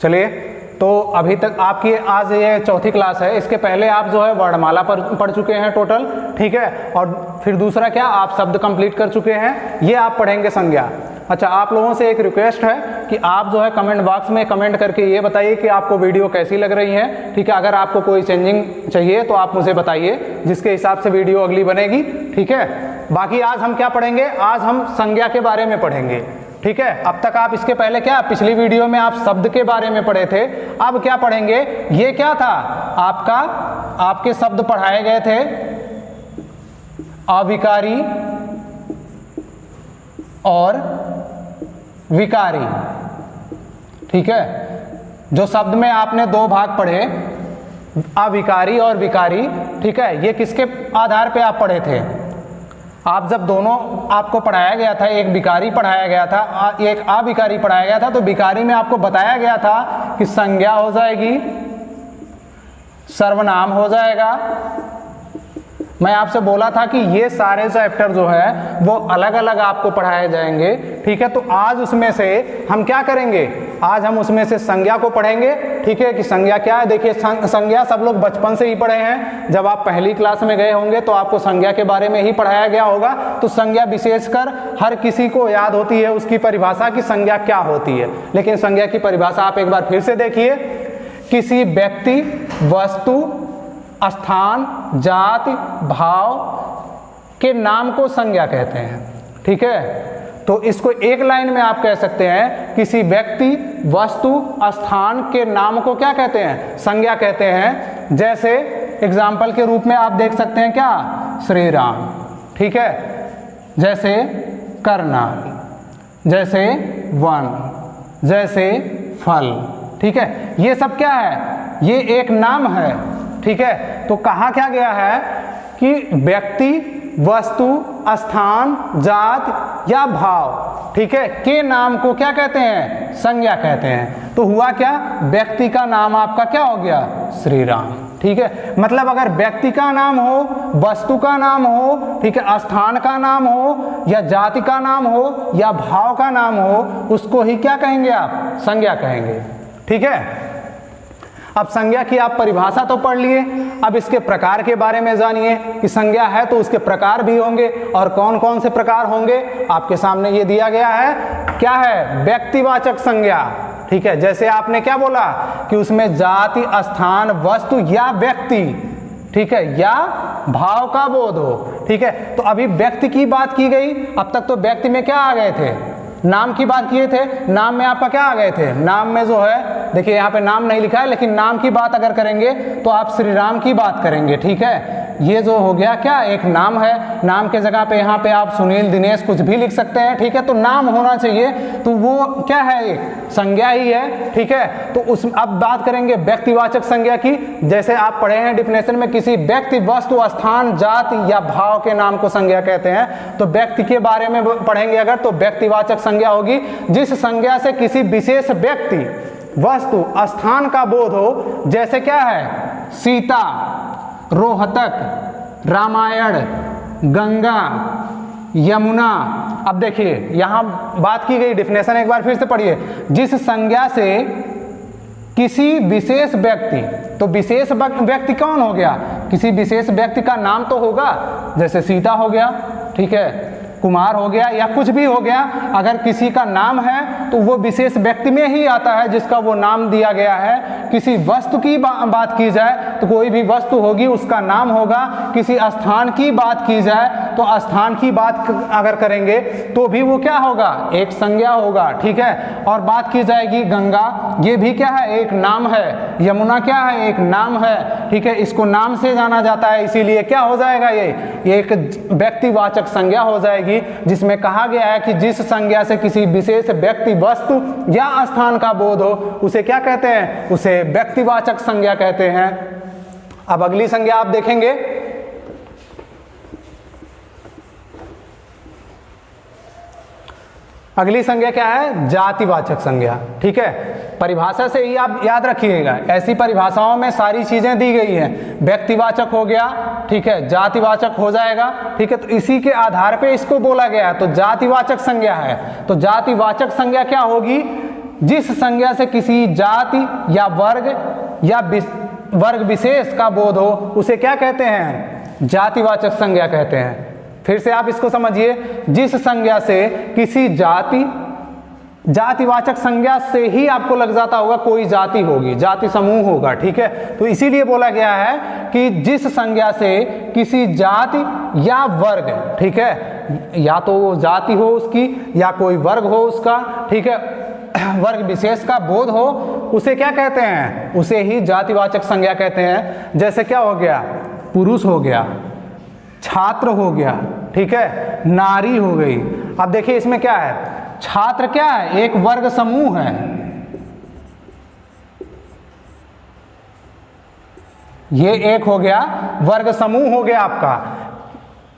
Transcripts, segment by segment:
चलिए, तो अभी तक आपकी आज ये चौथी क्लास है। इसके पहले आप जो है वर्णमाला पढ़ चुके हैं टोटल, ठीक है। और फिर दूसरा क्या, आप शब्द कंप्लीट कर चुके हैं। ये आप पढ़ेंगे संज्ञा। अच्छा, आप लोगों से एक रिक्वेस्ट है कि आप जो है कमेंट बॉक्स में कमेंट करके ये बताइए कि आपको वीडियो कैसी लग रही है, ठीक है। अगर आपको कोई चेंजिंग चाहिए तो आप मुझे बताइए, जिसके हिसाब से वीडियो अगली बनेगी, ठीक है। बाकी आज हम क्या पढ़ेंगे, आज हम संज्ञा के बारे में पढ़ेंगे, ठीक है। अब तक आप इसके पहले क्या, पिछली वीडियो में आप शब्द के बारे में पढ़े थे। अब क्या पढ़ेंगे, ये क्या था आपके शब्द पढ़ाए गए थे, अविकारी और विकारी, ठीक है। जो शब्द में आपने दो भाग पढ़े, अविकारी और विकारी, ठीक है। ये किसके आधार पे आप पढ़े थे, आप जब दोनों आपको पढ़ाया गया था, एक विकारी पढ़ाया गया था, एक अविकारी पढ़ाया गया था, तो विकारी में आपको बताया गया था कि संज्ञा हो जाएगी, सर्वनाम हो जाएगा। मैं आपसे बोला था कि ये सारे चैप्टर जो है वो अलग अलग आपको पढ़ाए जाएंगे, ठीक है। तो आज उसमें से हम क्या करेंगे, आज हम उसमें से संज्ञा को पढ़ेंगे, ठीक है। कि संज्ञा क्या है। देखिए, संज्ञा सब लोग बचपन से ही पढ़े हैं। जब आप पहली क्लास में गए होंगे तो आपको संज्ञा के बारे में ही पढ़ाया गया होगा। तो संज्ञा विशेषकर हर किसी को याद होती है उसकी परिभाषा की संज्ञा क्या होती है। लेकिन संज्ञा की परिभाषा आप एक बार फिर से देखिए, किसी व्यक्ति, वस्तु, स्थान, जाति, भाव के नाम को संज्ञा कहते हैं, ठीक है। तो इसको एक लाइन में आप कह सकते हैं, किसी व्यक्ति, वस्तु, स्थान के नाम को क्या कहते हैं, संज्ञा कहते हैं। जैसे एग्जाम्पल के रूप में आप देख सकते हैं क्या, श्री राम, ठीक है। जैसे करनाल, जैसे वन, जैसे फल, ठीक है। ये सब क्या है, ये एक नाम है, ठीक है। तो कहा क्या गया है कि व्यक्ति, वस्तु, स्थान, जात या भाव, ठीक है, के नाम को क्या कहते हैं, संज्ञा कहते हैं। तो हुआ क्या, व्यक्ति का नाम आपका क्या हो गया, श्री राम, ठीक है। मतलब अगर व्यक्ति का नाम हो, वस्तु का नाम हो, ठीक है, स्थान का नाम हो या जाति का नाम हो या भाव का नाम हो, उसको ही क्या कहेंगे आप, संज्ञा कहेंगे, ठीक है। अब संज्ञा की आप परिभाषा तो पढ़ लिए, अब इसके प्रकार के बारे में जानिए कि संज्ञा है तो उसके प्रकार भी होंगे, और कौन कौन से प्रकार होंगे आपके सामने ये दिया गया है। क्या है, व्यक्तिवाचक संज्ञा, ठीक है। जैसे आपने क्या बोला कि उसमें जाति, स्थान, वस्तु या व्यक्ति, ठीक है, या भाव का बोध हो, ठीक है। तो अभी व्यक्ति की बात की गई, अब तक तो व्यक्ति में क्या आ गए थे, नाम की बात किए थे। नाम में आपका क्या आ गए थे, नाम में जो है, देखिए यहाँ पे नाम नहीं लिखा है, लेकिन नाम की बात अगर करेंगे तो आप श्री राम की बात करेंगे, ठीक है। ये जो हो गया क्या, एक नाम है। नाम के जगह पे यहाँ पे आप सुनील, दिनेश कुछ भी लिख सकते हैं, ठीक है। तो नाम होना चाहिए, तो वो क्या है, एक संज्ञा ही है, ठीक है। तो उस अब बात करेंगे व्यक्तिवाचक संज्ञा की। जैसे आप पढ़े हैं डिफिनेशन में, किसी व्यक्ति, वस्तु, स्थान, जाति या भाव के नाम को संज्ञा कहते हैं। तो व्यक्ति के बारे में पढ़ेंगे अगर, तो व्यक्तिवाचक संज्ञा होगी जिस संज्ञा से किसी विशेष व्यक्ति, वस्तु, स्थान का बोध हो। जैसे क्या है, सीता, रोहतक, रामायण, गंगा, यमुना। अब देखिए यहां बात की गई, डिफिनेशन एक बार फिर से पढ़िए, जिस संज्ञा से किसी विशेष व्यक्ति, तो विशेष व्यक्ति कौन हो गया, किसी विशेष व्यक्ति का नाम तो होगा, जैसे सीता हो गया, ठीक है, कुमार हो गया या कुछ भी हो गया। अगर किसी का नाम है तो वो विशेष व्यक्ति में ही आता है जिसका वो नाम दिया गया है। किसी वस्तु की बात की जाए तो कोई भी वस्तु होगी उसका नाम होगा। किसी स्थान की बात की जाए तो स्थान की बात अगर करेंगे तो भी वो क्या होगा, एक संज्ञा होगा, ठीक है। और बात की जाएगी गंगा, ये भी क्या है, एक नाम है। यमुना क्या है, एक नाम है, ठीक है। इसको नाम से जाना जाता है, इसीलिए क्या हो जाएगा, ये एक व्यक्तिवाचक संज्ञा हो जाएगी, जिसमें कहा गया है कि जिस संज्ञा से किसी विशेष व्यक्ति, वस्तु या स्थान का बोध हो उसे क्या कहते हैं, उसे व्यक्तिवाचक संज्ञा कहते हैं। अब अगली संज्ञा आप देखेंगे, अगली संज्ञा क्या है, जातिवाचक संज्ञा, ठीक है। परिभाषा से ही आप याद रखिएगा, ऐसी परिभाषाओं में सारी चीजें दी गई हैं। व्यक्तिवाचक हो गया, ठीक है, जातिवाचक हो जाएगा, ठीक है। तो इसी के आधार पे इसको बोला गया है, तो जातिवाचक संज्ञा है। तो जातिवाचक संज्ञा क्या होगी, जिस संज्ञा से किसी जाति या वर्ग विशेष का बोध हो उसे क्या कहते हैं? जातिवाचक संज्ञा कहते हैं। फिर से आप इसको समझिए, जिस संज्ञा से किसी जातिवाचक संज्ञा से ही आपको लग जाता होगा कोई जाति होगी, जाति समूह होगा, ठीक है। तो इसीलिए बोला गया है कि जिस संज्ञा से किसी जाति या वर्ग, ठीक है, या तो वो जाति हो उसकी या कोई वर्ग हो उसका, ठीक है, वर्ग विशेष का बोध हो, उसे क्या कहते हैं? उसे ही जातिवाचक संज्ञा कहते हैं। जैसे क्या हो गया? पुरुष हो गया, छात्र हो गया, ठीक है, नारी हो गई। अब देखिए इसमें क्या है, छात्र क्या है? एक वर्ग समूह है, ये एक हो गया वर्ग समूह हो गया आपका।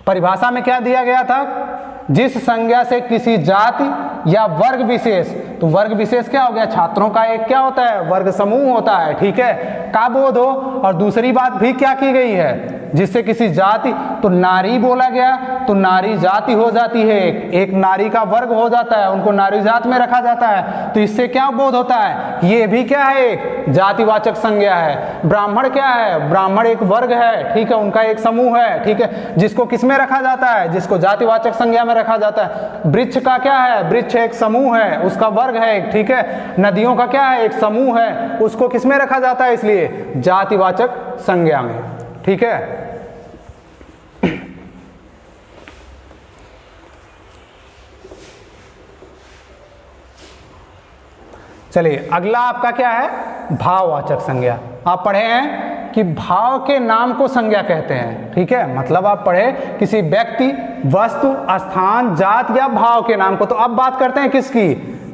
परिभाषा में क्या दिया गया था? जिस संज्ञा से किसी जाति या वर्ग विशेष, तो वर्ग विशेष क्या हो गया? छात्रों का एक क्या होता है? वर्ग समूह होता है, ठीक है, का बोध हो। और दूसरी बात भी क्या की गई है? जिससे किसी जाति, तो नारी बोला गया, तो नारी जाति हो जाती है, एक नारी का वर्ग हो जाता है, उनको नारी जात में रखा जाता है। तो इससे क्या बोध होता है? ये भी क्या है? एक जातिवाचक संज्ञा है। ब्राह्मण क्या है? ब्राह्मण एक वर्ग है, ठीक है, उनका एक समूह है, ठीक है, जिसको किस में रखा जाता है? जिसको जातिवाचक संज्ञा में रखा जाता है। वृक्ष का क्या है? वृक्ष एक समूह है, उसका वर्ग है एक, ठीक है। नदियों का क्या है? एक समूह है, उसको किस में रखा जाता है? इसलिए जातिवाचक संज्ञा में, ठीक है। चलिए अगला आपका क्या है? भाववाचक संज्ञा। आप पढ़े हैं कि भाव के नाम को संज्ञा कहते हैं, ठीक है, मतलब आप पढ़े किसी व्यक्ति, वस्तु, स्थान, जात या भाव के नाम को। तो अब बात करते हैं किसकी?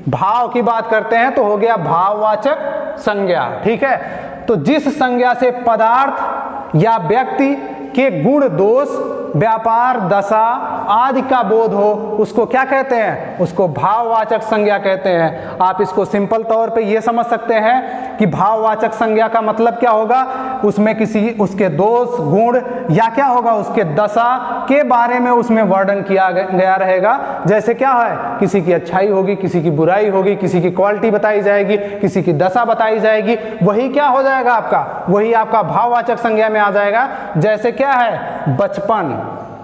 भाव की बात करते हैं, तो हो गया भाववाचक संज्ञा, ठीक है। तो जिस संज्ञा से पदार्थ या व्यक्ति के गुण, दोष, व्यापार, दशा आदि का बोध हो, उसको क्या कहते हैं? उसको भाववाचक संज्ञा कहते हैं। आप इसको सिंपल तौर पे ये समझ सकते हैं कि भाववाचक संज्ञा का मतलब क्या होगा? उसमें किसी उसके दोष, गुण या क्या होगा? उसके दशा के बारे में उसमें वर्णन किया गया रहेगा। जैसे क्या है? किसी की अच्छाई होगी, किसी की बुराई होगी, किसी की क्वालिटी बताई जाएगी, किसी की दशा बताई जाएगी, वही क्या हो जाएगा आपका? वही आपका भाववाचक संज्ञा में आ जाएगा। जैसे क्या है? बचपन,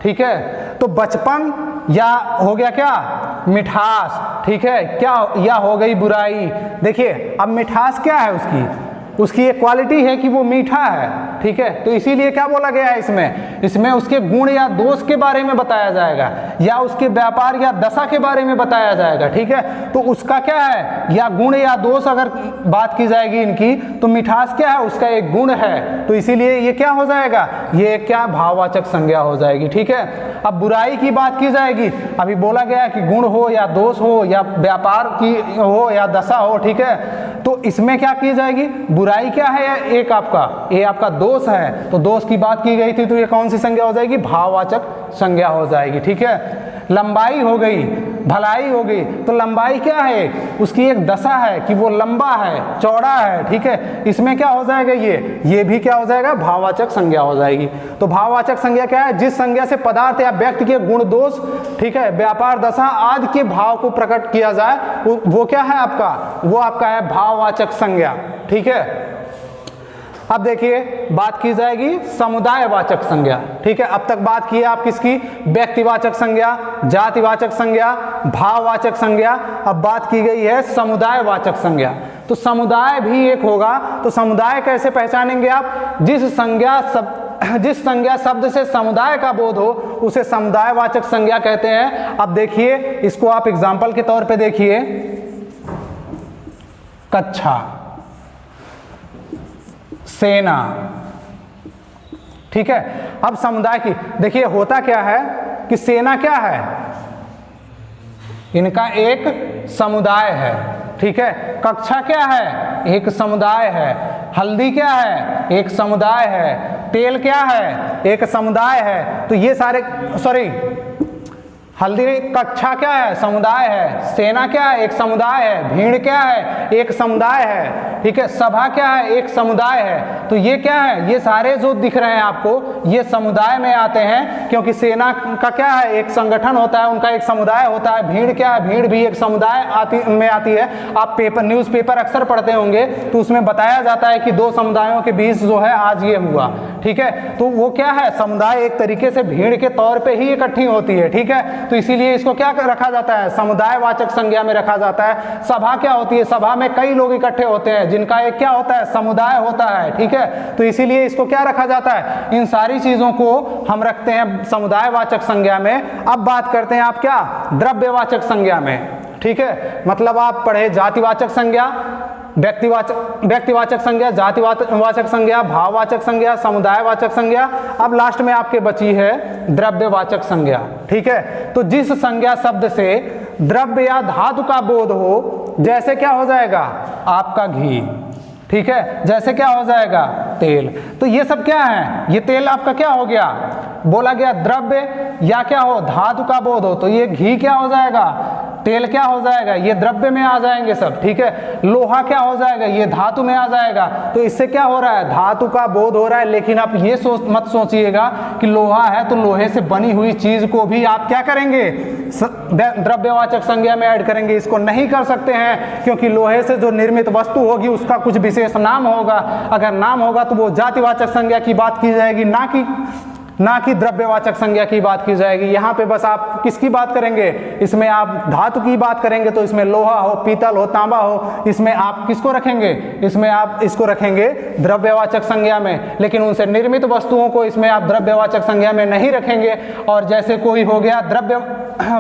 ठीक है, तो बचपन या हो गया क्या? मिठास, ठीक है, क्या या हो गई बुराई। देखिए अब मिठास क्या है? उसकी एक क्वालिटी है कि वो मीठा है, ठीक है, तो इसीलिए क्या बोला गया है इसमें उसके गुण या दोष के बारे में बताया जाएगा, या उसके व्यापार या दशा के बारे में बताया जाएगा, ठीक है। तो उसका क्या है? या गुण या दोष अगर बात की जाएगी इनकी, तो मिठास क्या है? उसका एक गुण है, तो इसीलिए ये क्या हो जाएगा? ये क्या? भाववाचक संज्ञा हो जाएगी, ठीक है। अब बुराई की बात की जाएगी, अभी बोला गया कि गुण हो या दोष हो या व्यापार की हो या दशा हो, ठीक है, तो इसमें क्या की जाएगी? बुराई क्या है? एक आपका ये आपका दोष है, तो दोष की बात की गई थी, तो ये कौन सी संज्ञा हो जाएगी? भाववाचक संज्ञा हो जाएगी, ठीक है। लंबाई हो गई, भलाई हो गई, तो लंबाई क्या है? उसकी एक दशा है कि वो लंबा है, चौड़ा है, ठीक है, इसमें क्या हो जाएगा? ये भी क्या हो जाएगा? भाववाचक संज्ञा हो जाएगी। तो भाववाचक संज्ञा क्या है? जिस संज्ञा से पदार्थ या व्यक्ति के गुण, दोष, ठीक है, व्यापार, दशा आदि के भाव को प्रकट किया जाए, वो क्या है आपका? वो आपका है भाववाचक संज्ञा, ठीक है। अब देखिए बात की जाएगी समुदायवाचक संज्ञा, ठीक है। अब तक बात की है आप किसकी? व्यक्तिवाचक संज्ञा, जातिवाचक संज्ञा, भाववाचक संज्ञा। अब बात की गई है समुदायवाचक संज्ञा। तो समुदाय भी एक होगा, तो समुदाय कैसे पहचानेंगे आप? जिस संज्ञा शब्द से समुदाय का बोध हो उसे समुदायवाचक संज्ञा कहते हैं। अब देखिए इसको आप एग्जाम्पल के तौर पे देखिए, कक्षा, सेना, ठीक है। अब समुदाय की देखिए होता क्या है कि सेना क्या है? इनका एक समुदाय है, ठीक है। कक्षा क्या है? एक समुदाय है। हल्दी क्या है? एक समुदाय है। तेल क्या है? एक समुदाय है। तो ये सारे हल्दी कक्षा क्या है? समुदाय है। सेना क्या है? एक समुदाय है। भीड़ क्या है? एक समुदाय है। ठीक है। सभा क्या है? एक समुदाय है। तो ये क्या है? ये सारे जो दिख रहे हैं आपको ये समुदाय में आते हैं, क्योंकि सेना का क्या है? एक संगठन होता है, उनका एक समुदाय होता है। भीड़ क्या है? भीड़ भी एक समुदाय में आती है। आप न्यूज़पेपर अक्सर पढ़ते होंगे तो उसमें बताया जाता है कि दो समुदायों के बीच जो है आज ये हुआ। ठीक है। तो वो क्या है? समुदाय एक तरीके से भीड़ के तौर पे ही इकट्ठी होती है। ठीक है। तो इसीलिए इसको क्या रखा जाता है? समुदायवाचक संज्ञा में रखा जाता है। सभा क्या होती है? सभा में कई लोग इकट्ठे होते हैं जिनका एक क्या होता है? समुदाय होता है। ठीक है। तो इसीलिए इसको क्या रखा जाता है? इन सारी चीजों को हम रखते हैं समुदायवाचक संज्ञा में। अब बात करते हैं आप क्या? द्रव्यवाचक संज्ञा में। ठीक है। मतलब आप पढ़े जातिवाचक संज्ञा, व्यक्तिवाचक संज्ञा, जातिवाचक संज्ञा, भाववाचक संज्ञा, समुदायवाचक संज्ञा। अब लास्ट में आपके बची है द्रव्यवाचक संज्ञा। ठीक है। तो जिस संज्ञा शब्द से द्रव्य या धातु का बोध हो, जैसे क्या हो जाएगा? आपका घी। ठीक है। जैसे क्या हो जाएगा? तेल। तो ये सब क्या है? ये तेल आपका क्या हो गया? बोला गया द्रव्य या क्या हो? धातु का बोध हो, तो ये घी क्या हो जाएगा? तेल क्या हो जाएगा? ये द्रव्य में आ जाएंगे सब। ठीक है। लोहा क्या हो जाएगा? ये धातु में आ जाएगा। तो इससे क्या हो रहा है? धातु का बोध हो रहा है। लेकिन आप ये मत सोचिएगा कि लोहा है तो लोहे से बनी हुई चीज को भी आप क्या करेंगे? द्रव्यवाचक संज्ञा में ऐड करेंगे। इसको नहीं कर सकते हैं, क्योंकि लोहे से जो निर्मित वस्तु होगी उसका कुछ विशेष नाम होगा। अगर नाम होगा तो वो जातिवाचक संज्ञा की बात की जाएगी, ना कि द्रव्यवाचक संज्ञा की बात की जाएगी। यहाँ पे बस आप किसकी बात करेंगे? इसमें आप धातु की बात करेंगे तो इसमें लोहा हो, पीतल हो, तांबा हो, इसमें आप किसको रखेंगे? इसमें आप इसको रखेंगे द्रव्यवाचक संज्ञा में। लेकिन उनसे निर्मित वस्तुओं को इसमें आप द्रव्यवाचक संज्ञा में नहीं रखेंगे। और जैसे कोई हो गया द्रव्य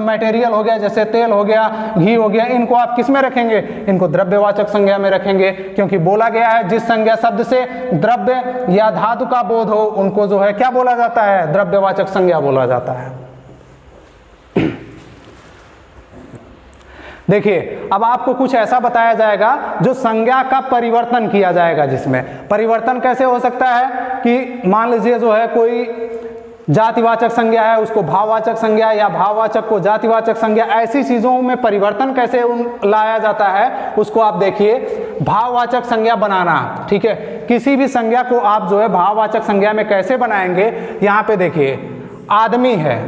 मटेरियल हो गया, जैसे तेल हो गया, घी हो गया, इनको आप किस में रखेंगे? इनको द्रव्यवाचक संज्ञा में रखेंगे, क्योंकि बोला गया है जिस संज्ञा शब्द से द्रव्य या धातु का बोध हो उनको जो है क्या बोला जाता है? द्रव्यवाचक संज्ञा बोला जाता है। देखिए, अब आपको कुछ ऐसा बताया जाएगा जो संज्ञा का परिवर्तन किया जाएगा। जिसमें परिवर्तन कैसे हो सकता है कि मान लीजिए जो है कोई जातिवाचक संज्ञा है, उसको भाववाचक संज्ञा, या भाववाचक को जातिवाचक संज्ञा, ऐसी चीजों में परिवर्तन कैसे लाया जाता है उसको आप देखिए। भाववाचक संज्ञा बनाना। ठीक है। किसी भी संज्ञा को आप जो है भाववाचक संज्ञा में कैसे बनाएंगे? यहाँ पे देखिए, आदमी है।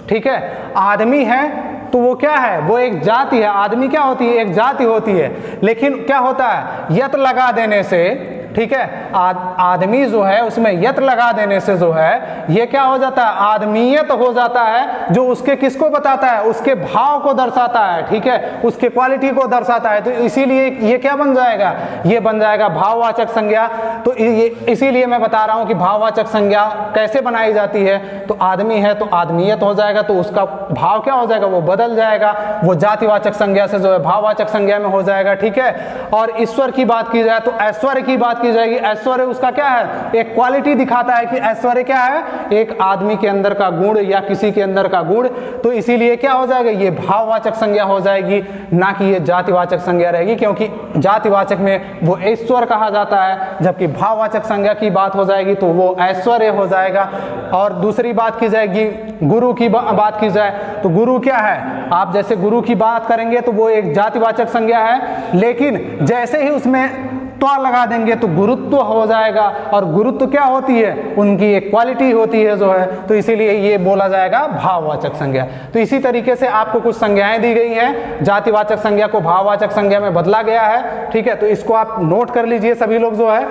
ठीक है। आदमी है तो वो क्या है? वो एक जाति है। आदमी क्या होती है? एक जाति होती है। लेकिन क्या होता है? यत लगा देने से, ठीक है, आदमी जो है उसमें यत लगा देने से जो है ये क्या हो जाता है? आदमीयत हो जाता है, जो उसके किसको बताता है? उसके भाव को दर्शाता है। ठीक है। उसके क्वालिटी को दर्शाता है। तो इसीलिए ये क्या बन जाएगा? ये बन जाएगा भाववाचक संज्ञा। तो इसीलिए मैं बता रहा हूं कि भाववाचक संज्ञा कैसे बनाई जाती है। तो आदमी है तो आदमीयत हो जाएगा, तो उसका भाव क्या हो जाएगा? वो बदल जाएगा। वो जातिवाचक संज्ञा से जो है भाववाचक संज्ञा में हो जाएगा। ठीक है। और ईश्वर की बात की जाए तो ऐश्वर्य की बात की जाएगी। ऐश्वर्य उसका क्या है? एक क्वालिटी दिखाता है कि ऐश्वर्य क्या है? एक आदमी के अंदर का गुण या किसी के अंदर का गुण। तो इसीलिए क्या हो जाएगा? ये भाववाचक संज्ञा हो जाएगी, ना कि ये जातिवाचक संज्ञा रहेगी, क्योंकि जातिवाचक में वो ईश्वर कहा जाता है, जबकि भाववाचक संज्ञा की बात हो जाएगी तो वो ऐश्वर्य हो जाएगा। और दूसरी बात की जाएगी, गुरु की बात की जाए तो गुरु क्या है? आप जैसे गुरु की बात करेंगे तो वो एक जातिवाचक संज्ञा है, लेकिन जैसे ही उसमें त्वा लगा देंगे तो गुरुत्व हो जाएगा। और गुरुत्व क्या होती है? उनकी एक क्वालिटी होती है जो है। तो इसीलिए ये बोला जाएगा भाववाचक संज्ञा। तो इसी तरीके से आपको कुछ संज्ञाएं दी गई हैं। जातिवाचक संज्ञा को भाववाचक संज्ञा में बदला गया है। ठीक है। तो इसको आप नोट कर लीजिए सभी लोग जो है,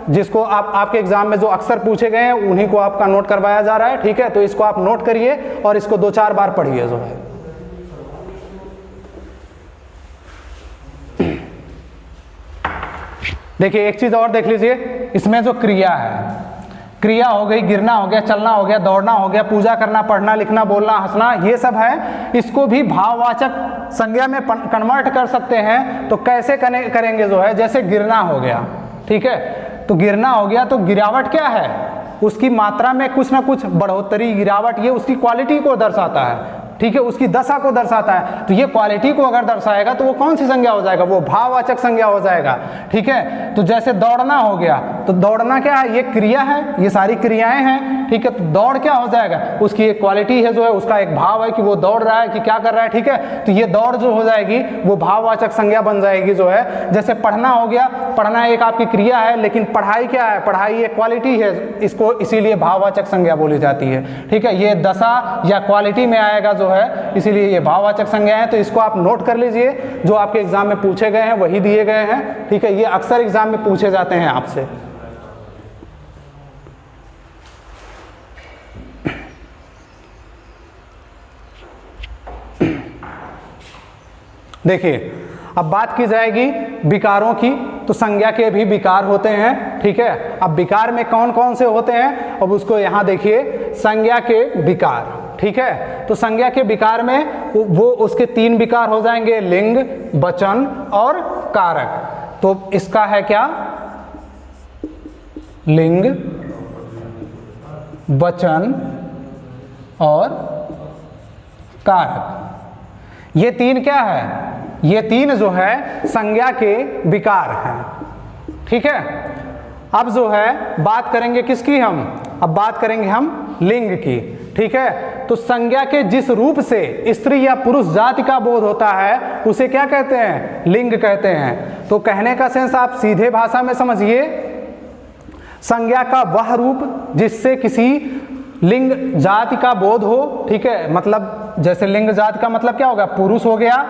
जिसको आपके एग्जाम में जो अक्सर पूछे गए हैं उन्हीं को आपका नोट करवाया जा रहा है। ठीक है। तो इसको आप नोट करिए और इसको 2-4 बार पढ़िए जो है। देखिए, एक चीज और देख लीजिए, इसमें जो क्रिया है, क्रिया हो गई, गिरना हो गया, चलना हो गया, दौड़ना हो गया, पूजा करना, पढ़ना, लिखना, बोलना, हंसना, ये सब है। इसको भी भाववाचक संज्ञा में कन्वर्ट कर सकते हैं। तो कैसे करेंगे जो है? जैसे गिरना हो गया। ठीक है। तो गिरना हो गया तो गिरावट क्या है? उसकी मात्रा में कुछ ना कुछ बढ़ोतरी, गिरावट, ये उसकी क्वालिटी को दर्शाता है। ठीक है, उसकी दशा को दर्शाता है। तो ये क्वालिटी को अगर दर्शाएगा तो वो कौन सी संज्ञा हो जाएगा, वो भाववाचक संज्ञा हो जाएगा। ठीक है, तो जैसे दौड़ना हो गया, तो दौड़ना क्या है, ये क्रिया है, ये सारी क्रियाएं हैं। ठीक है, तो दौड़ क्या हो जाएगा, उसकी एक क्वालिटी है जो है, उसका एक भाव है कि वो दौड़ रहा है कि क्या कर रहा है। ठीक है, तो ये दौड़ जो हो जाएगी वो भाववाचक संज्ञा बन जाएगी जो है। जैसे पढ़ना हो गया, पढ़ना एक आपकी क्रिया है, लेकिन पढ़ाई क्या है, पढ़ाई एक क्वालिटी है, इसको इसीलिए भाववाचक संज्ञा बोली जाती है। ठीक है, ये दशा या क्वालिटी में आएगा जो है, इसीलिए ये भाववाचक संज्ञा है। तो इसको आप नोट कर लीजिए, जो आपके एग्जाम में पूछे गए हैं वही दिए गए हैं। ठीक है, ये अक्सर एग्जाम में पूछे जाते हैं आपसे। देखिए, अब बात की जाएगी विकारों की। तो संज्ञा के भी विकार होते हैं। ठीक है, अब विकार में कौन कौन से होते हैं, अब उसको यहां देखिए, संज्ञा के विकार। ठीक है, तो संज्ञा के विकार में वो उसके 3 विकार हो जाएंगे, लिंग, वचन और कारक। तो इसका है क्या, लिंग, वचन और कारक। ये 3 क्या है, ये 3 जो है संज्ञा के विकार हैं। ठीक है, अब जो है बात करेंगे किसकी हम, अब बात करेंगे हम लिंग की। ठीक है, तो संज्ञा के जिस रूप से स्त्री या पुरुष जाति का बोध होता है उसे क्या कहते हैं, लिंग कहते हैं। तो कहने का सेंस आप सीधे भाषा में समझिए, संज्ञा का वह रूप जिससे किसी लिंग जाति का बोध हो। ठीक है, मतलब जैसे लिंग जाति का मतलब क्या होगा, पुरुष हो गया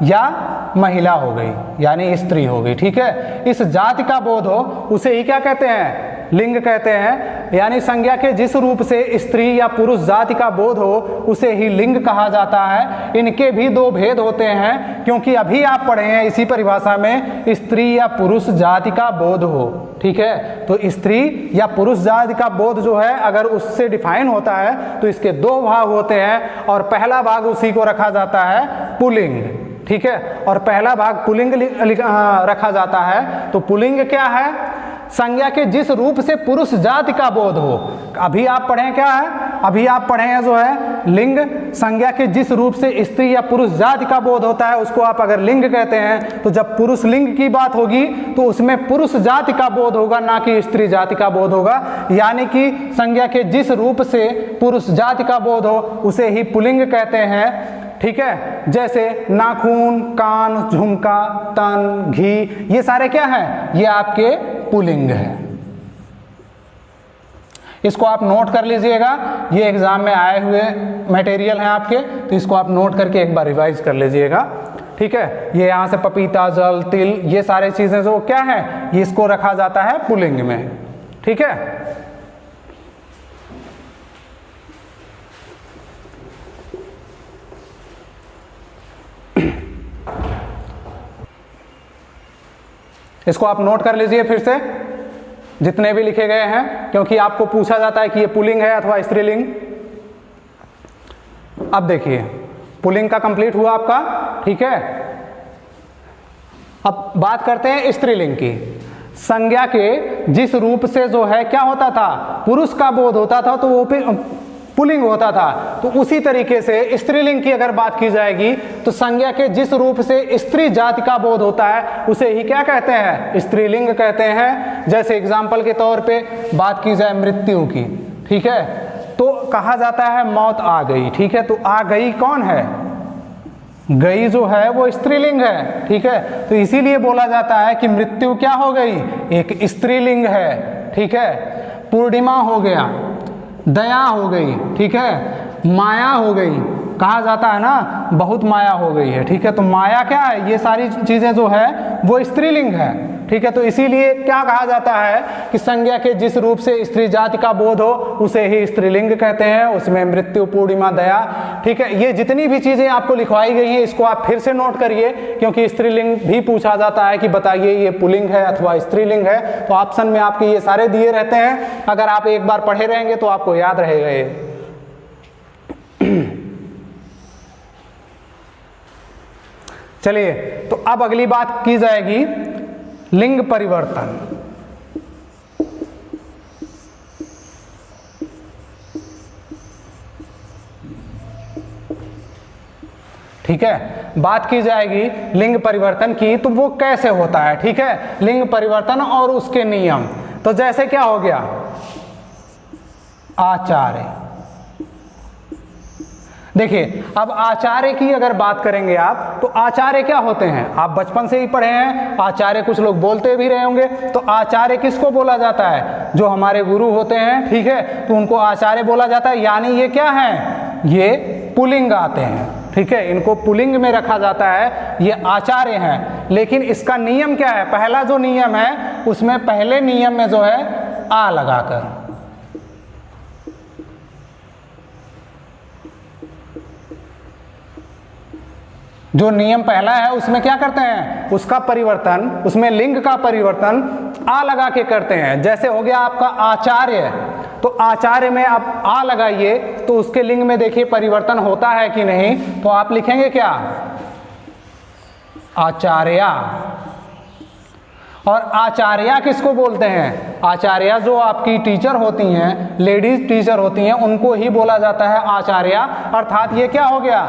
या महिला हो गई, यानी स्त्री हो गई। ठीक है, इस जाति का बोध हो उसे ही क्या कहते हैं, लिंग कहते हैं। यानी संज्ञा के जिस रूप से स्त्री या पुरुष जाति का बोध हो उसे ही लिंग कहा जाता है। इनके भी 2 भेद होते हैं, क्योंकि अभी आप पढ़े हैं इसी परिभाषा में, स्त्री या पुरुष जाति का बोध हो। ठीक है, तो स्त्री या पुरुष जाति का बोध जो है अगर उससे डिफाइन होता है तो इसके 2 भाग होते हैं, और पहला भाग उसी को रखा जाता है पुल्लिंग। ठीक है, और पहला भाग पुल्लिंग रखा जाता है। तो पुल्लिंग क्या है, संज्ञा के जिस रूप से पुरुष जाति का बोध हो। अभी आप पढ़े क्या है, अभी आप पढ़े हैं जो है लिंग, संज्ञा के जिस रूप से स्त्री या पुरुष जाति का बोध होता है उसको आप अगर लिंग कहते हैं। तो जब पुरुष लिंग की बात होगी तो उसमें पुरुष जाति का बोध होगा, ना कि स्त्री जाति का बोध होगा। यानी कि संज्ञा के जिस रूप से पुरुष जाति का बोध हो उसे ही पुल्लिंग कहते हैं। ठीक है, जैसे नाखून, कान, झुमका, तन, घी, ये सारे क्या हैं, ये आपके पुल्लिंग है। इसको आप नोट कर लीजिएगा, ये एग्जाम में आए हुए मटेरियल हैं आपके, तो इसको आप नोट करके एक बार रिवाइज कर लीजिएगा। ठीक है, ये यहाँ से पपीता, जल, तिल, ये सारे चीजें जो क्या है, ये इसको रखा जाता है पुल्लिंग में। ठीक है, इसको आप नोट कर लीजिए फिर से, जितने भी लिखे गए हैं, क्योंकि आपको पूछा जाता है कि ये पुल्लिंग है अथवा स्त्रीलिंग। अब देखिए, पुल्लिंग का कंप्लीट हुआ आपका। ठीक है, अब बात करते हैं स्त्रीलिंग की। संज्ञा के जिस रूप से जो है क्या होता था, पुरुष का बोध होता था, तो वो पुल्लिंग होता था। तो उसी तरीके से स्त्रीलिंग की अगर बात की जाएगी तो संज्ञा के जिस रूप से स्त्री जाति का बोध होता है उसे ही क्या कहते हैं, स्त्रीलिंग कहते हैं। जैसे एग्जाम्पल के तौर पे बात की जाए मृत्यु की। ठीक है, तो कहा जाता है मौत आ गई। ठीक है, तो आ गई कौन है, गई जो है वो स्त्रीलिंग है। ठीक है, तो इसीलिए बोला जाता है कि मृत्यु क्या हो गई, एक स्त्रीलिंग है। ठीक है, पूर्णिमा हो गया, दया हो गई। ठीक है, माया हो गई, कहा जाता है ना बहुत माया हो गई है। ठीक है, तो माया क्या है, ये सारी चीजें जो है वो स्त्रीलिंग है। ठीक है, तो इसीलिए क्या कहा जाता है कि संज्ञा के जिस रूप से स्त्री जाति का बोध हो उसे ही स्त्रीलिंग कहते हैं। उसमें मृत्यु, पूर्णिमा, दया। ठीक है, ये जितनी भी चीजें आपको लिखवाई गई हैं इसको आप फिर से नोट करिए, क्योंकि स्त्रीलिंग भी पूछा जाता है कि बताइए ये पुल्लिंग है अथवा स्त्रीलिंग है। तो ऑप्शन में आपके ये सारे दिए रहते हैं, अगर आप एक बार पढ़े रहेंगे तो आपको याद रहेगा ये। चलिए, तो अब अगली बात की जाएगी लिंग परिवर्तन। ठीक है। बात की जाएगी लिंग परिवर्तन की, तो वो कैसे होता है, ठीक है, लिंग परिवर्तन और उसके नियम। तो जैसे क्या हो गया, आचार्य। देखिए अब आचार्य की अगर बात करेंगे आप, तो आचार्य क्या होते हैं, आप बचपन से ही पढ़े हैं, आचार्य कुछ लोग बोलते भी रहे होंगे। तो आचार्य किसको बोला जाता है, जो हमारे गुरु होते हैं, ठीक है, तो उनको आचार्य बोला जाता है। यानी ये क्या है, ये पुल्लिंग आते हैं, ठीक है, इनको पुल्लिंग में रखा जाता है, ये आचार्य हैं। लेकिन इसका नियम क्या है, पहला जो नियम है उसमें पहले नियम में जो है आ लगाकर, जो नियम पहला है उसमें क्या करते हैं, उसका परिवर्तन, उसमें लिंग का परिवर्तन आ लगा के करते हैं। जैसे हो गया आपका आचार्य, तो आचार्य में आप आ लगाइए तो उसके लिंग में देखिए परिवर्तन होता है कि नहीं, तो आप लिखेंगे क्या, आचार्या। और आचार्या किसको बोलते हैं, आचार्या जो आपकी टीचर होती हैं, लेडीज टीचर होती हैं, उनको ही बोला जाता है आचार्या। अर्थात ये क्या हो गया,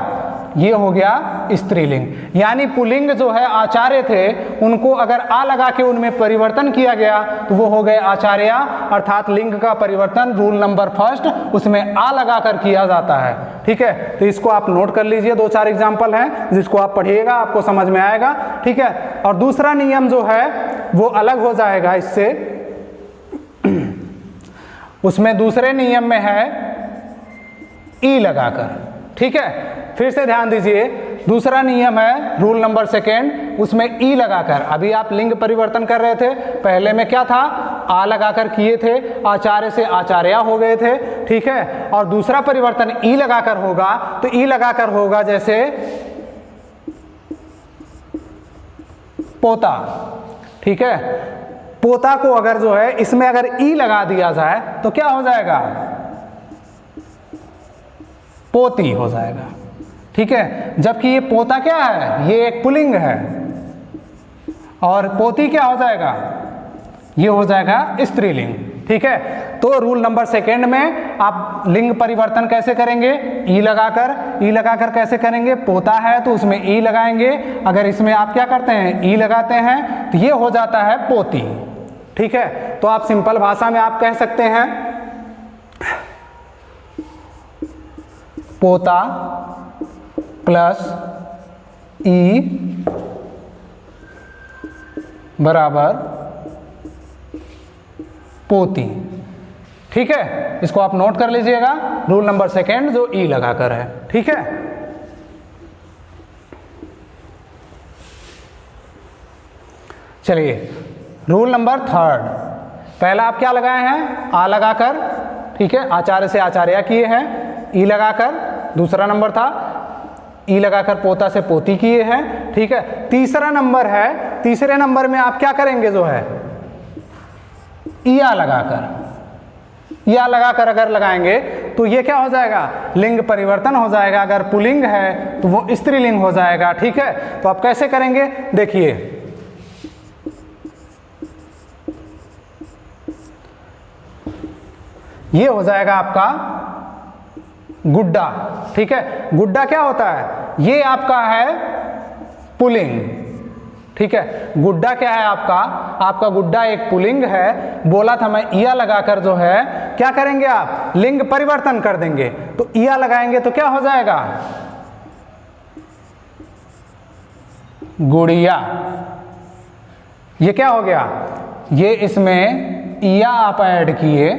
ये हो गया स्त्रीलिंग। यानी पुल्लिंग जो है आचार्य थे, उनको अगर आ लगा के उनमें परिवर्तन किया गया तो वो हो गए आचार्या। अर्थात लिंग का परिवर्तन रूल नंबर फर्स्ट उसमें आ लगा कर किया जाता है, ठीक है। तो इसको आप नोट कर लीजिए, 2-4 एग्जाम्पल हैं जिसको आप पढ़िएगा, आपको समझ में आएगा, ठीक है। और दूसरा नियम जो है वो अलग हो जाएगा इससे, उसमें दूसरे नियम में है ई लगाकर, ठीक है। फिर से ध्यान दीजिए, दूसरा नियम है रूल नंबर सेकेंड, उसमें ई लगाकर। अभी आप लिंग परिवर्तन कर रहे थे, पहले में क्या था, आ लगाकर किए थे, आचार्य से आचार्या हो गए थे, ठीक है। और दूसरा परिवर्तन ई लगाकर होगा, तो ई लगाकर होगा जैसे पोता, ठीक है। पोता को अगर जो है इसमें अगर ई लगा दिया जाए तो क्या हो जाएगा, पोती हो जाएगा, ठीक है। जबकि ये पोता क्या है, ये एक पुल्लिंग है, और पोती क्या हो जाएगा, ये हो जाएगा स्त्रीलिंग, ठीक है। तो रूल नंबर सेकेंड में आप लिंग परिवर्तन कैसे करेंगे, ई लगाकर। ई लगाकर कैसे करेंगे, पोता है तो उसमें ई लगाएंगे, अगर इसमें आप क्या करते हैं, ई लगाते हैं, तो ये हो जाता है पोती, ठीक है। तो आप सिंपल भाषा में आप कह सकते हैं पोता प्लस ई बराबर पोती, ठीक है। इसको आप नोट कर लीजिएगा, रूल नंबर सेकेंड जो ई लगाकर है, ठीक है। चलिए रूल नंबर थर्ड, पहला आप क्या लगाए हैं, आ लगाकर, ठीक है, आचार्य से आचार्या किए हैं, ई लगाकर। दूसरा नंबर था ई लगाकर पोता से पोती किए हैं, ठीक है। तीसरा नंबर है, तीसरे नंबर में आप क्या करेंगे, जो है या लगाकर, या लगाकर अगर लगाएंगे तो ये क्या हो जाएगा, लिंग परिवर्तन हो जाएगा। अगर पुल्लिंग है तो वो स्त्रीलिंग हो जाएगा, ठीक है। तो आप कैसे करेंगे, देखिए ये हो जाएगा आपका गुड्डा, ठीक है। गुड्डा क्या होता है, ये आपका है पुल्लिंग, ठीक है। गुड्डा क्या है आपका, आपका गुड्डा एक पुल्लिंग है। बोला था मैं इया लगाकर जो है क्या करेंगे, आप लिंग परिवर्तन कर देंगे, तो इया लगाएंगे तो क्या हो जाएगा, गुड़िया। ये क्या हो गया, ये इसमें इया आप ऐड किए,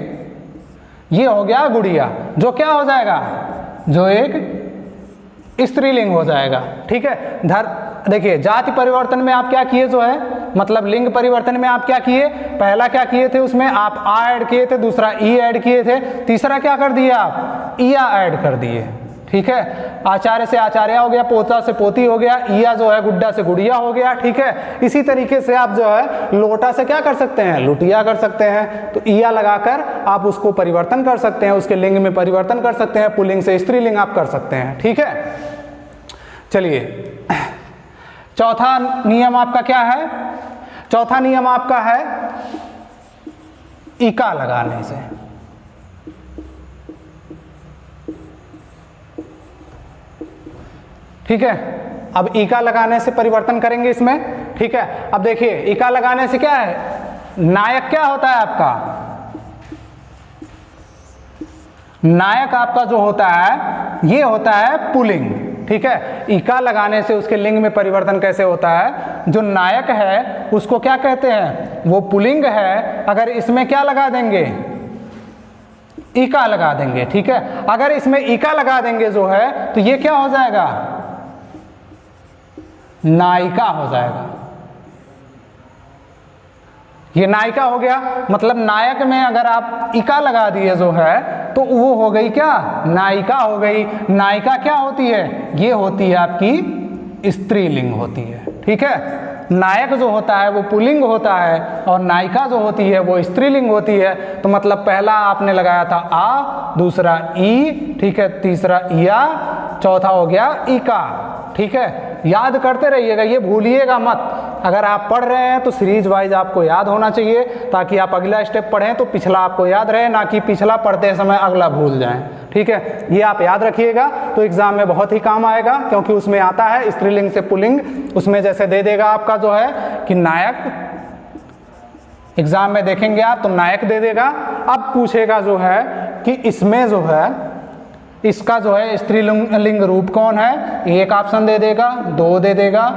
ये हो गया गुड़िया, जो क्या हो जाएगा, जो एक स्त्रीलिंग हो जाएगा, ठीक है। देखिए जाति परिवर्तन में आप क्या किए, जो है मतलब लिंग परिवर्तन में आप क्या किए, पहला क्या किए थे, उसमें आप आ ऐड किए थे, दूसरा ई ऐड किए थे, तीसरा क्या कर दिया, आप इया ऐड कर दिए, ठीक है। आचार्य से आचार्या हो गया, पोता से पोती हो गया, इया जो है गुड्डा से गुड़िया हो गया, ठीक है। इसी तरीके से आप जो है लोटा से क्या कर सकते हैं, लुटिया कर सकते हैं। तो इया लगाकर आप उसको परिवर्तन कर सकते हैं, उसके लिंग में परिवर्तन कर सकते हैं, पुल्लिंग से स्त्रीलिंग आप कर सकते हैं, ठीक है। चलिए चौथा नियम आपका क्या है, चौथा नियम आपका है इका लगाने से, ठीक है। अब इका लगाने से परिवर्तन करेंगे इसमें, ठीक है। अब देखिए इका लगाने से क्या है, नायक क्या होता है आपका, नायक आपका जो होता है ये होता है पुल्लिंग, ठीक है। इका लगाने से उसके लिंग में परिवर्तन कैसे होता है, जो नायक है उसको क्या कहते हैं, वो पुल्लिंग है। अगर इसमें क्या लगा देंगे, इका लगा देंगे, ठीक है। अगर इसमें इका लगा देंगे जो है तो ये क्या हो जाएगा, नायिका हो जाएगा। ये नायिका हो गया, मतलब नायक में अगर आप इका लगा दिए जो है तो वो हो गई क्या, नायिका हो गई। नायिका क्या होती है, ये होती है आपकी स्त्रीलिंग होती है, ठीक है। नायक जो होता है वो पुल्लिंग होता है और नायिका जो होती है वो स्त्रीलिंग होती है। तो मतलब पहला आपने लगाया था आ, दूसरा ई, ठीक है, तीसरा या, चौथा हो गया इका, ठीक है। याद करते रहिएगा, ये भूलिएगा मत। अगर आप पढ़ रहे हैं तो सीरीज वाइज आपको याद होना चाहिए, ताकि आप अगला स्टेप पढ़ें तो पिछला आपको याद रहे, ना कि पिछला पढ़ते समय अगला भूल जाएं, ठीक है। ये आप याद रखिएगा तो एग्जाम में बहुत ही काम आएगा, क्योंकि उसमें आता है स्त्रीलिंग से पुल्लिंग। उसमें जैसे दे देगा आपका जो है कि नायक, एग्जाम में देखेंगे आप तो नायक दे देगा। अब पूछेगा जो है कि इसमें जो है इसका जो है स्त्रीलिंग रूप कौन है, एक ऑप्शन दे देगा, दो दे देगा,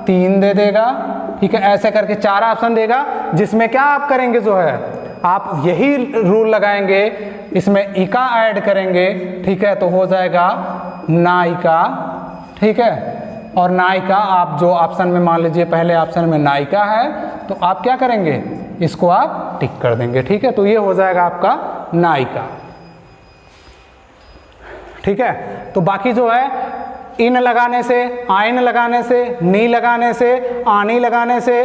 तीन दे देगा, ठीक है। ऐसे करके 4 ऑप्शन देगा, जिसमें क्या आप करेंगे जो है आप यही रूल लगाएंगे, इसमें इका ऐड करेंगे, ठीक है, तो हो जाएगा नायिका, ठीक है। और नायिका आप जो ऑप्शन में मान लीजिए पहले ऑप्शन में नायिका है तो आप क्या करेंगे, इसको आप टिक कर देंगे, ठीक है। तो ये हो जाएगा आपका नायिका, ठीक है। तो बाकी जो है इन लगाने से, आइन लगाने से, नी लगाने से, आनी लगाने से,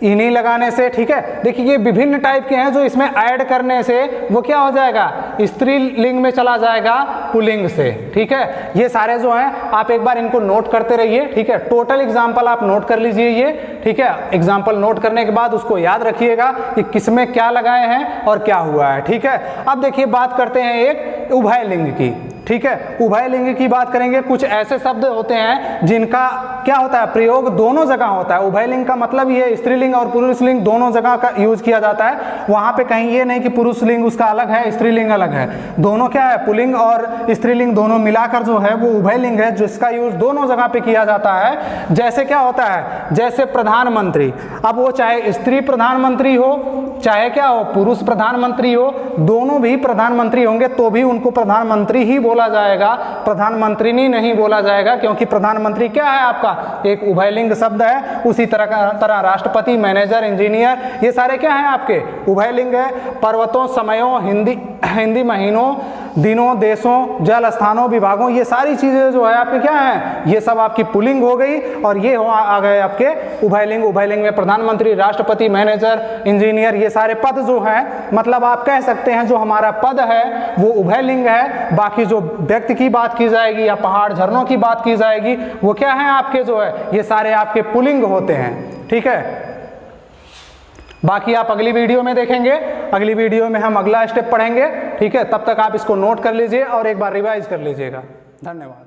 इनी लगाने से, ठीक है। देखिए ये विभिन्न टाइप के हैं जो इसमें ऐड करने से वो क्या हो जाएगा, स्त्रीलिंग में चला जाएगा पुल्लिंग से, ठीक है। ये सारे जो हैं आप एक बार इनको नोट करते रहिए, ठीक है। टोटल एग्जाम्पल आप नोट कर लीजिए ये, ठीक है। एग्जाम्पल नोट करने के बाद उसको याद रखिएगा कि किसमें क्या लगाए हैं और क्या हुआ है, ठीक है। अब देखिए बात करते हैं एक उभयलिंग की, ठीक है। उभयलिंग की बात करेंगे। कुछ ऐसे शब्द होते हैं जिनका क्या होता है, प्रयोग दोनों जगह होता है। उभयलिंग का मतलब ये स्त्रीलिंग और पुरुषलिंग दोनों जगह का यूज किया जाता है। वहां पे कहीं ये नहीं कि पुरुषलिंग उसका अलग है, स्त्रीलिंग अलग है, दोनों क्या है, पुल्लिंग और स्त्रीलिंग दोनों मिलाकर जो है वो उभयलिंग है, जिसका यूज दोनों जगह पे किया जाता है। जैसे क्या होता है, जैसे प्रधानमंत्री, अब वो चाहे स्त्री प्रधानमंत्री हो चाहे क्या हो, पुरुष प्रधानमंत्री हो, दोनों भी प्रधानमंत्री होंगे तो भी उनको प्रधानमंत्री ही बोला जाएगा, प्रधानमंत्री नहीं बोला जाएगा, क्योंकि प्रधानमंत्री क्या है आपका एक उभयलिंग शब्द है। उसी तरह राष्ट्रपति, मैनेजर, इंजीनियर, ये सारे क्या हैं आपके उभयलिंग है। पर्वतों, समयों, हिंदी महीनों, दिनों, देशों, जल, स्थानों, विभागों, ये सारी चीजें जो है आपके क्या हैं, ये सब आपकी पुल्लिंग हो गई और ये आ गए आपके उभयलिंग। उभयलिंग में प्रधानमंत्री, राष्ट्रपति, मैनेजर, इंजीनियर, ये सारे पद जो हैं, मतलब आप कह सकते हैं जो हमारा पद है वो उभयलिंग है। बाकी जो व्यक्ति की बात की जाएगी या पहाड़ झरनों की बात की जाएगी वो क्या है आपके जो है, ये सारे आपके पुल्लिंग होते हैं, ठीक है। बाकी आप अगली वीडियो में देखेंगे, अगली वीडियो में हम अगला स्टेप पढ़ेंगे, ठीक है। तब तक आप इसको नोट कर लीजिए और एक बार रिवाइज कर लीजिएगा। धन्यवाद।